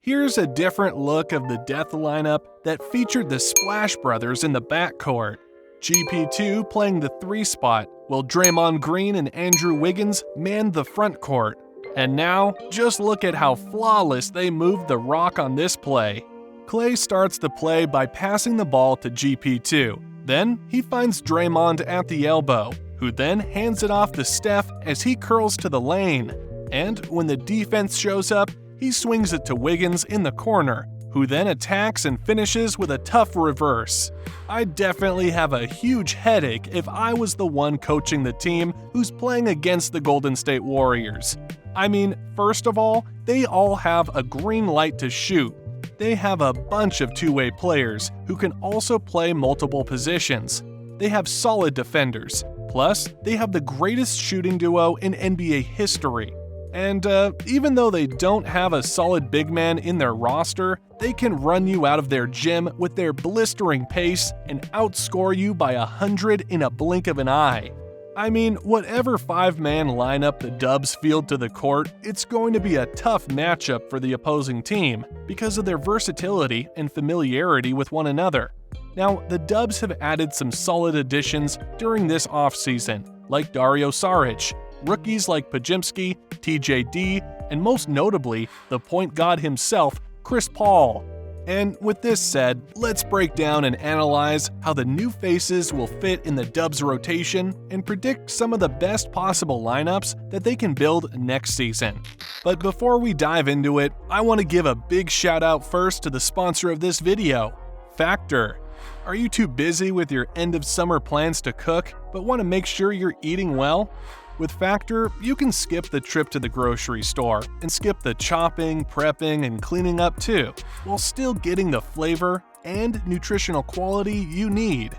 Here's a different look of the death lineup that featured the Splash Brothers in the backcourt. GP2 playing the 3 spot, while Draymond Green and Andrew Wiggins manned the front court. And now, just look at how flawless they moved the rock on this play. Klay starts the play by passing the ball to GP2. Then, he finds Draymond at the elbow, who then hands it off to Steph as he curls to the lane. And when the defense shows up, he swings it to Wiggins in the corner, who then attacks and finishes with a tough reverse. I'd definitely have a huge headache if I was the one coaching the team who's playing against the Golden State Warriors. I mean, first of all, they all have a green light to shoot. They have a bunch of two-way players who can also play multiple positions. They have solid defenders. Plus, they have the greatest shooting duo in NBA history. And even though they don't have a solid big man in their roster, they can run you out of their gym with their blistering pace and outscore you by 100 in a blink of an eye. I mean, whatever 5-man lineup the Dubs field to the court, it's going to be a tough matchup for the opposing team because of their versatility and familiarity with one another. Now, the Dubs have added some solid additions during this offseason, like Dario Saric, rookies like Pajimski, TJD, and most notably, the point god himself, Chris Paul. And with this said, let's break down and analyze how the new faces will fit in the Dubs rotation and predict some of the best possible lineups that they can build next season. But before we dive into it, I want to give a big shout out first to the sponsor of this video, Factor. Are you too busy with your end of summer plans to cook, but want to make sure you're eating well? With Factor, you can skip the trip to the grocery store and skip the chopping, prepping, and cleaning up too, while still getting the flavor and nutritional quality you need.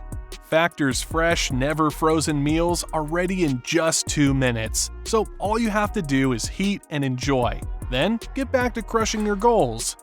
Factor's fresh, never frozen meals are ready in just 2 minutes, so all you have to do is heat and enjoy. Then get back to crushing your goals.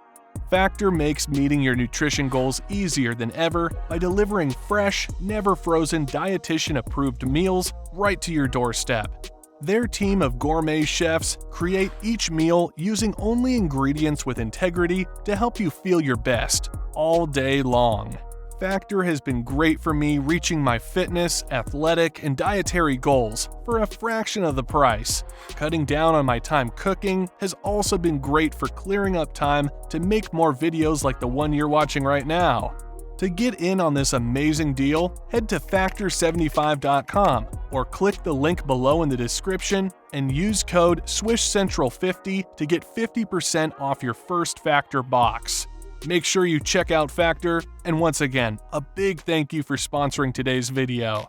Factor makes meeting your nutrition goals easier than ever by delivering fresh, never frozen, dietitian-approved meals right to your doorstep. Their team of gourmet chefs create each meal using only ingredients with integrity to help you feel your best all day long. Factor has been great for me reaching my fitness, athletic, and dietary goals for a fraction of the price. Cutting down on my time cooking has also been great for clearing up time to make more videos like the one you're watching right now. To get in on this amazing deal, head to Factor75.com or click the link below in the description and use code SWISHCENTRAL50 to get 50% off your first Factor box. Make sure you check out Factor, and once again, a big thank you for sponsoring today's video.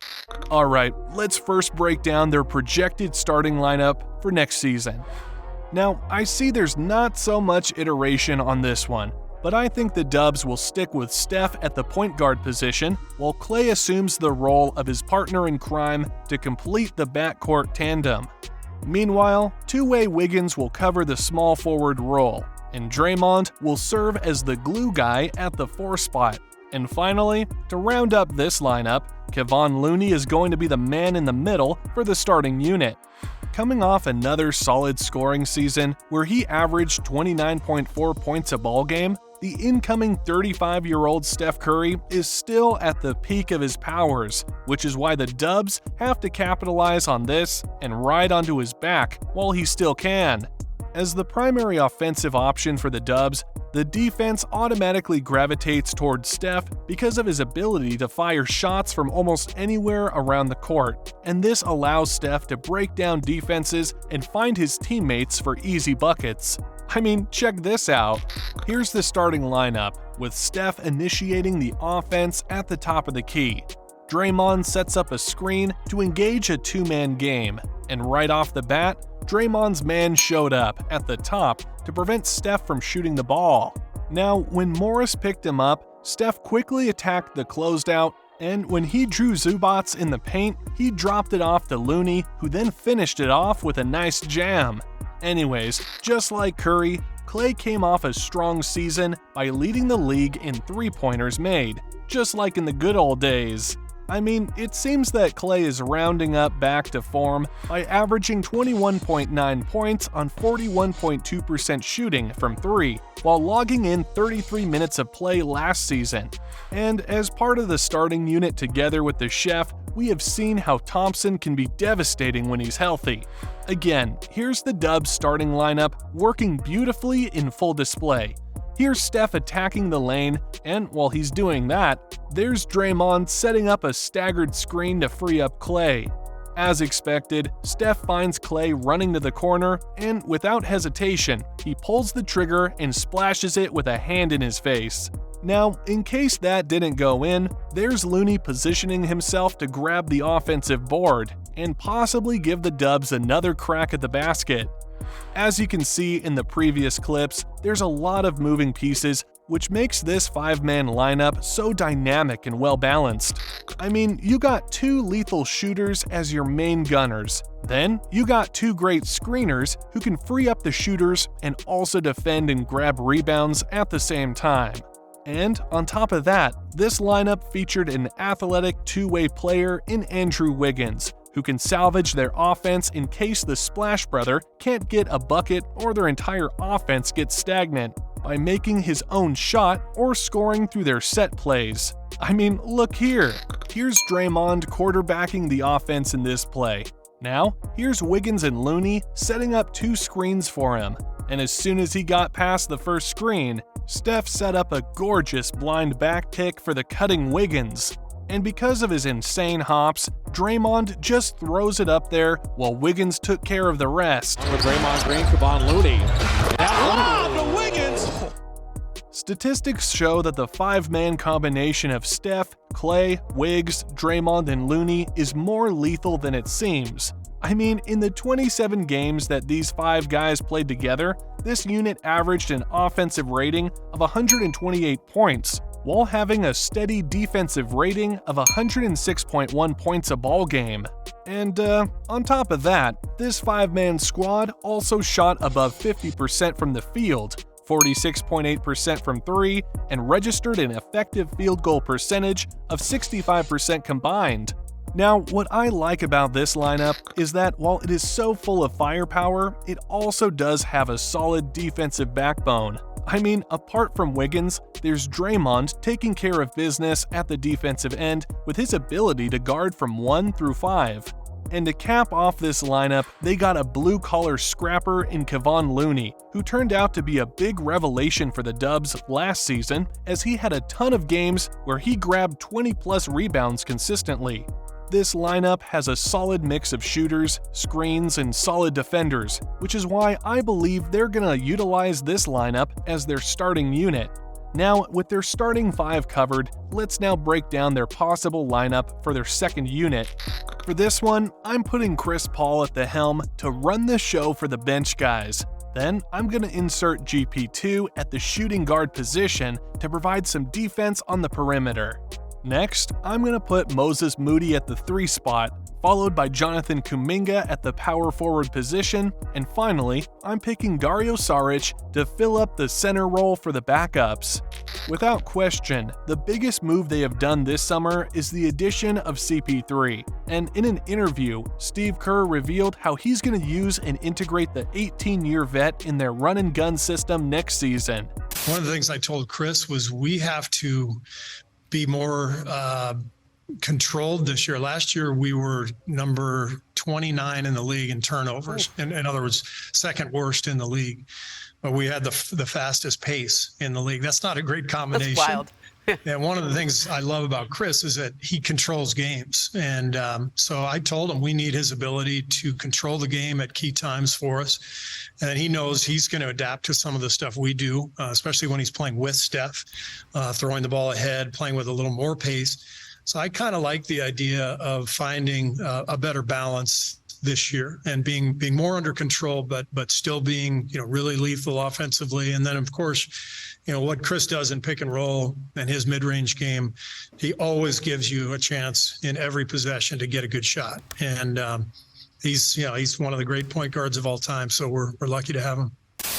Alright, let's first break down their projected starting lineup for next season. Now, I see there's not so much iteration on this one, but I think the Dubs will stick with Steph at the point guard position, while Klay assumes the role of his partner in crime to complete the backcourt tandem. Meanwhile, two-way Wiggins will cover the small forward role, and Draymond will serve as the glue guy at the 4 spot. And finally, to round up this lineup, Kevon Looney is going to be the man in the middle for the starting unit. Coming off another solid scoring season where he averaged 29.4 points a ball game, the incoming 35-year-old Steph Curry is still at the peak of his powers, which is why the Dubs have to capitalize on this and ride onto his back while he still can. As the primary offensive option for the Dubs, the defense automatically gravitates towards Steph because of his ability to fire shots from almost anywhere around the court, and this allows Steph to break down defenses and find his teammates for easy buckets. I mean, check this out. Here's the starting lineup, with Steph initiating the offense at the top of the key. Draymond sets up a screen to engage a 2-man game, and right off the bat, Draymond's man showed up at the top to prevent Steph from shooting the ball. Now, when Morris picked him up, Steph quickly attacked the closeout, and when he drew Zubats in the paint, he dropped it off to Looney, who then finished it off with a nice jam. Anyways, just like Curry, Klay came off a strong season by leading the league in 3-pointers made, just like in the good old days. I mean, it seems that Klay is rounding up back to form by averaging 21.9 points on 41.2% shooting from 3, while logging in 33 minutes of play last season. And as part of the starting unit together with the chef, we have seen how Thompson can be devastating when he's healthy. Again, here's the Dubs starting lineup working beautifully in full display. Here's Steph attacking the lane, and while he's doing that, there's Draymond setting up a staggered screen to free up Klay. As expected, Steph finds Klay running to the corner, and without hesitation, he pulls the trigger and splashes it with a hand in his face. Now, in case that didn't go in, there's Looney positioning himself to grab the offensive board and possibly give the Dubs another crack at the basket. As you can see in the previous clips, there's a lot of moving pieces, which makes this 5-man lineup so dynamic and well-balanced. I mean, you got 2 lethal shooters as your main gunners. Then, you got 2 great screeners who can free up the shooters and also defend and grab rebounds at the same time. And on top of that, this lineup featured an athletic 2-way player in Andrew Wiggins, who can salvage their offense in case the Splash Brother can't get a bucket or their entire offense gets stagnant, by making his own shot or scoring through their set plays. I mean, look here. Here's Draymond quarterbacking the offense in this play. Now, here's Wiggins and Looney setting up 2 screens for him, and as soon as he got past the first screen, Steph set up a gorgeous blind back pick for the cutting Wiggins. And because of his insane hops, Draymond just throws it up there while Wiggins took care of the rest. With Draymond Green, Kevon Looney. That lob to Wiggins! Statistics show that the 5-man combination of Steph, Klay, Wiggs, Draymond, and Looney is more lethal than it seems. I mean, in the 27 games that these 5 guys played together, this unit averaged an offensive rating of 128 points, while having a steady defensive rating of 106.1 points a ball game. And on top of that, this 5-man squad also shot above 50% from the field, 46.8% from 3, and registered an effective field goal percentage of 65% combined. Now, what I like about this lineup is that while it is so full of firepower, it also does have a solid defensive backbone. I mean, apart from Wiggins, there's Draymond taking care of business at the defensive end with his ability to guard from 1 through 5. And to cap off this lineup, they got a blue-collar scrapper in Kevon Looney, who turned out to be a big revelation for the Dubs last season, as he had a ton of games where he grabbed 20-plus rebounds consistently. This lineup has a solid mix of shooters, screens, and solid defenders, which is why I believe they're gonna utilize this lineup as their starting unit. Now, with their starting 5 covered, let's now break down their possible lineup for their second unit. For this one, I'm putting Chris Paul at the helm to run the show for the bench guys. Then, I'm going to insert GP2 at the shooting guard position to provide some defense on the perimeter. Next, I'm going to put Moses Moody at the 3 spot, followed by Jonathan Kuminga at the power forward position, and finally, I'm picking Dario Saric to fill up the center role for the backups. Without question, the biggest move they have done this summer is the addition of CP3, and in an interview, Steve Kerr revealed how he's going to use and integrate the 18-year vet in their run-and-gun system next season. One of the things I told Chris was we have to be more controlled this year. Last year, we were number 29 in the league in turnovers. In other words, second worst in the league. But we had the fastest pace in the league. That's not a great combination. That's wild. And one of the things I love about Chris is that he controls games. And so I told him we need his ability to control the game at key times for us. And he knows he's going to adapt to some of the stuff we do, especially when he's playing with Steph, throwing the ball ahead, playing with a little more pace. So I kind of like the idea of finding a better balance this year and being more under control, but still being, really lethal offensively. And then, of course, what Chris does in pick and roll and his mid-range game, he always gives you a chance in every possession to get a good shot. And he's one of the great point guards of all time. So we're lucky to have him.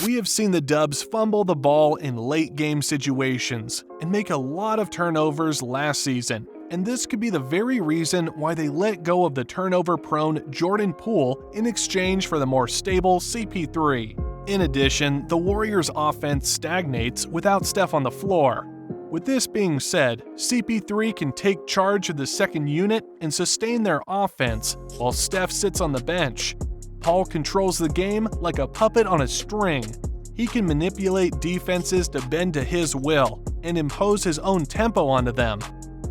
We have seen the Dubs fumble the ball in late game situations and make a lot of turnovers last season. and this could be the very reason why they let go of the turnover-prone Jordan Poole in exchange for the more stable CP3. In addition, the Warriors' offense stagnates without Steph on the floor. With this being said, CP3 can take charge of the second unit and sustain their offense, while Steph sits on the bench. Paul controls the game like a puppet on a string. He can manipulate defenses to bend to his will and impose his own tempo onto them.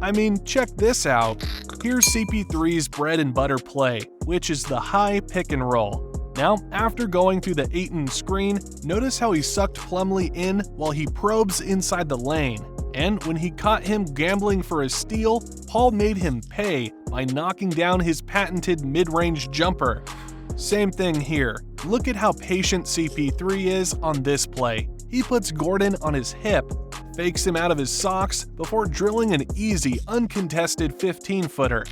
I mean, check this out. Here's CP3's bread and butter play, which is the high pick and roll. Now, after going through the Ayton screen, notice how he sucked Plumlee in while he probes inside the lane. And when he caught him gambling for a steal, Paul made him pay by knocking down his patented mid-range jumper. Same thing here. Look at how patient CP3 is on this play. He puts Gordon on his hip, fakes him out of his socks before drilling an easy, uncontested 15-footer.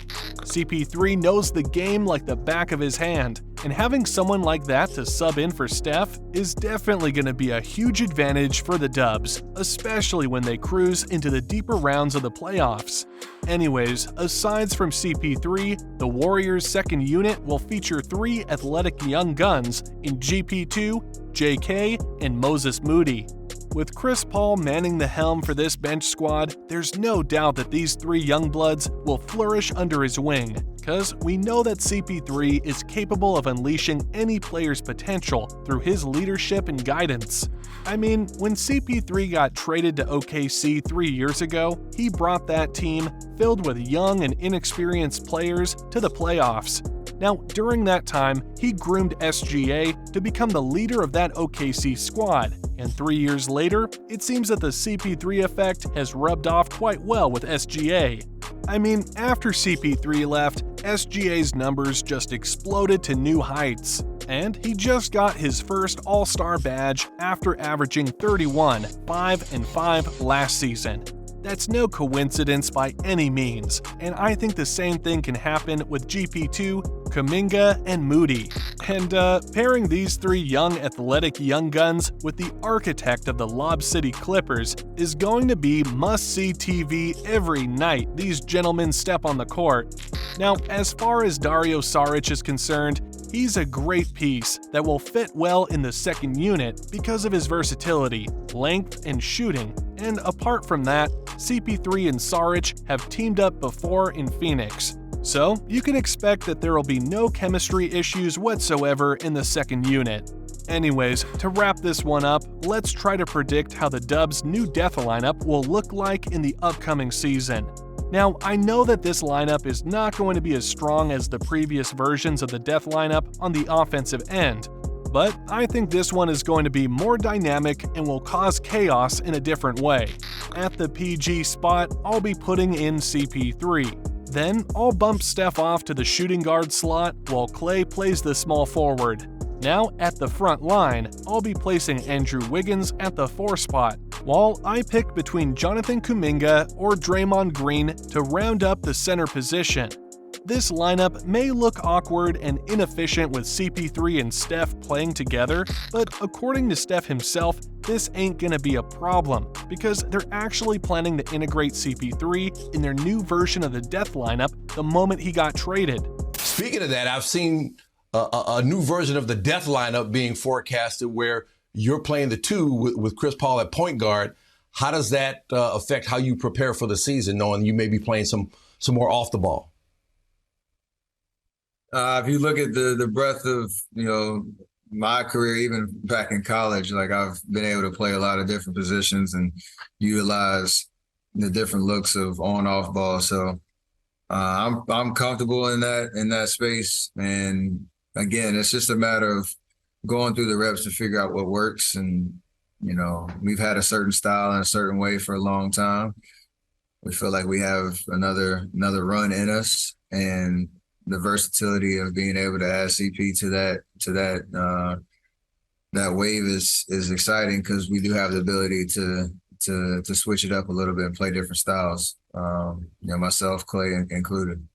CP3 knows the game like the back of his hand, and having someone like that to sub in for Steph is definitely going to be a huge advantage for the Dubs, especially when they cruise into the deeper rounds of the playoffs. Anyways, aside from CP3, the Warriors' second unit will feature 3 athletic young guns in GP2, JK, and Moses Moody. With Chris Paul manning the helm for this bench squad, there's no doubt that these 3 young bloods will flourish under his wing, because we know that CP3 is capable of unleashing any player's potential through his leadership and guidance. I mean, when CP3 got traded to OKC 3 years ago, he brought that team, filled with young and inexperienced players, to the playoffs. Now, during that time, he groomed SGA to become the leader of that OKC squad, and 3 years later, it seems that the CP3 effect has rubbed off quite well with SGA. I mean, after CP3 left, SGA's numbers just exploded to new heights, and he just got his first All-Star badge after averaging 31, 5 and 5 last season. That's no coincidence by any means, and I think the same thing can happen with GP2, Kuminga, and Moody. And pairing these 3 young athletic young guns with the architect of the Lob City Clippers is going to be must-see TV every night these gentlemen step on the court. Now, as far as Dario Saric is concerned, he's a great piece that will fit well in the second unit because of his versatility, length, and shooting, and apart from that, CP3 and Saric have teamed up before in Phoenix. So, you can expect that there will be no chemistry issues whatsoever in the second unit. Anyways, to wrap this one up, let's try to predict how the Dubs' new death lineup will look like in the upcoming season. Now, I know that this lineup is not going to be as strong as the previous versions of the death lineup on the offensive end, but I think this one is going to be more dynamic and will cause chaos in a different way. At the PG spot, I'll be putting in CP3. Then, I'll bump Steph off to the shooting guard slot while Clay plays the small forward. Now, at the front line, I'll be placing Andrew Wiggins at the 4 spot, while I pick between Jonathan Kuminga or Draymond Green to round up the center position. This lineup may look awkward and inefficient with CP3 and Steph playing together, but according to Steph himself, this ain't gonna be a problem because they're actually planning to integrate CP3 in their new version of the death lineup the moment he got traded. Speaking of that, I've seen a new version of the death lineup being forecasted where you're playing the 2 with Chris Paul at point guard. How does that affect how you prepare for the season, knowing you may be playing some more off the ball? If you look at the breadth of, my career, even back in college, like I've been able to play a lot of different positions and utilize the different looks of on-off ball. So I'm comfortable in that space. And again, it's just a matter of going through the reps to figure out what works. And, we've had a certain style and a certain way for a long time. We feel like we have another run in us, and the versatility of being able to add CP to that wave is exciting because we do have the ability to switch it up a little bit and play different styles. Myself, Clay included.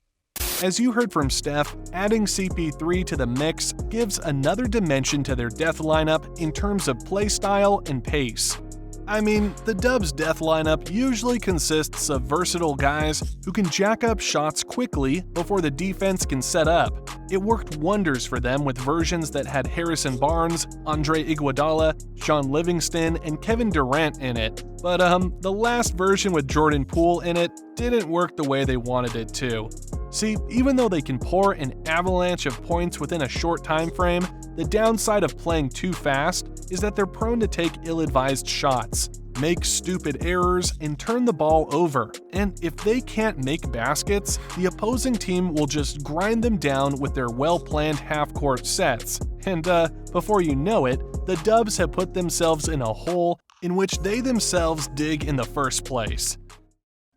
As you heard from Steph, adding CP3 to the mix gives another dimension to their death lineup in terms of play style and pace. I mean, the Dubs' death lineup usually consists of versatile guys who can jack up shots quickly before the defense can set up. It worked wonders for them with versions that had Harrison Barnes, Andre Iguodala, Sean Livingston, and Kevin Durant in it. But the last version with Jordan Poole in it didn't work the way they wanted it to. See, even though they can pour an avalanche of points within a short time frame, the downside of playing too fast is that they're prone to take ill-advised shots, make stupid errors, and turn the ball over. And if they can't make baskets, the opposing team will just grind them down with their well-planned half-court sets. And before you know it, the Dubs have put themselves in a hole in which they themselves dig in the first place.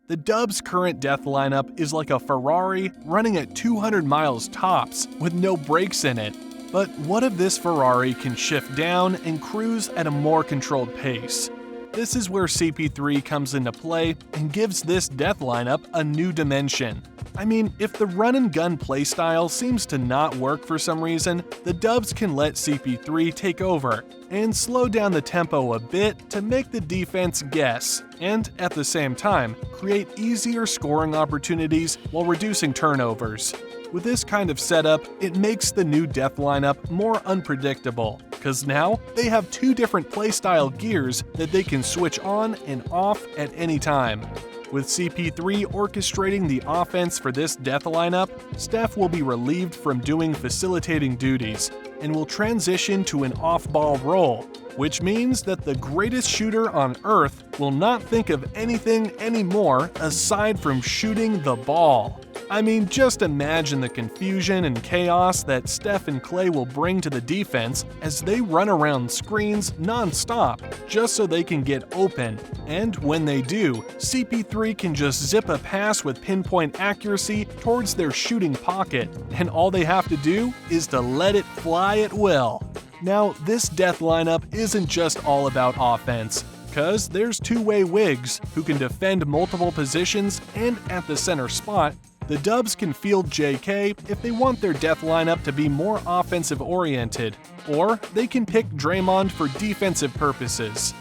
The Dubs' current death lineup is like a Ferrari running at 200 miles tops with no brakes in it. But what if this Ferrari can shift down and cruise at a more controlled pace? This is where CP3 comes into play and gives this death lineup a new dimension. I mean, if the run-and-gun playstyle seems to not work for some reason, the Dubs can let CP3 take over and slow down the tempo a bit to make the defense guess, and at the same time, create easier scoring opportunities while reducing turnovers. With this kind of setup, it makes the new death lineup more unpredictable, because now they have two different playstyle gears that they can switch on and off at any time. With CP3 orchestrating the offense for this death lineup, Steph will be relieved from doing facilitating duties and will transition to an off-ball role, which means that the greatest shooter on earth will not think of anything anymore aside from shooting the ball. I mean, just imagine the confusion and chaos that Steph and Klay will bring to the defense as they run around screens non-stop just so they can get open. And when they do, CP3 can just zip a pass with pinpoint accuracy towards their shooting pocket, and all they have to do is to let it fly at will. Now, this death lineup isn't just all about offense, because there's two-way wigs who can defend multiple positions, and at the center spot, the Dubs can field JK if they want their death lineup to be more offensive-oriented, or they can pick Draymond for defensive purposes.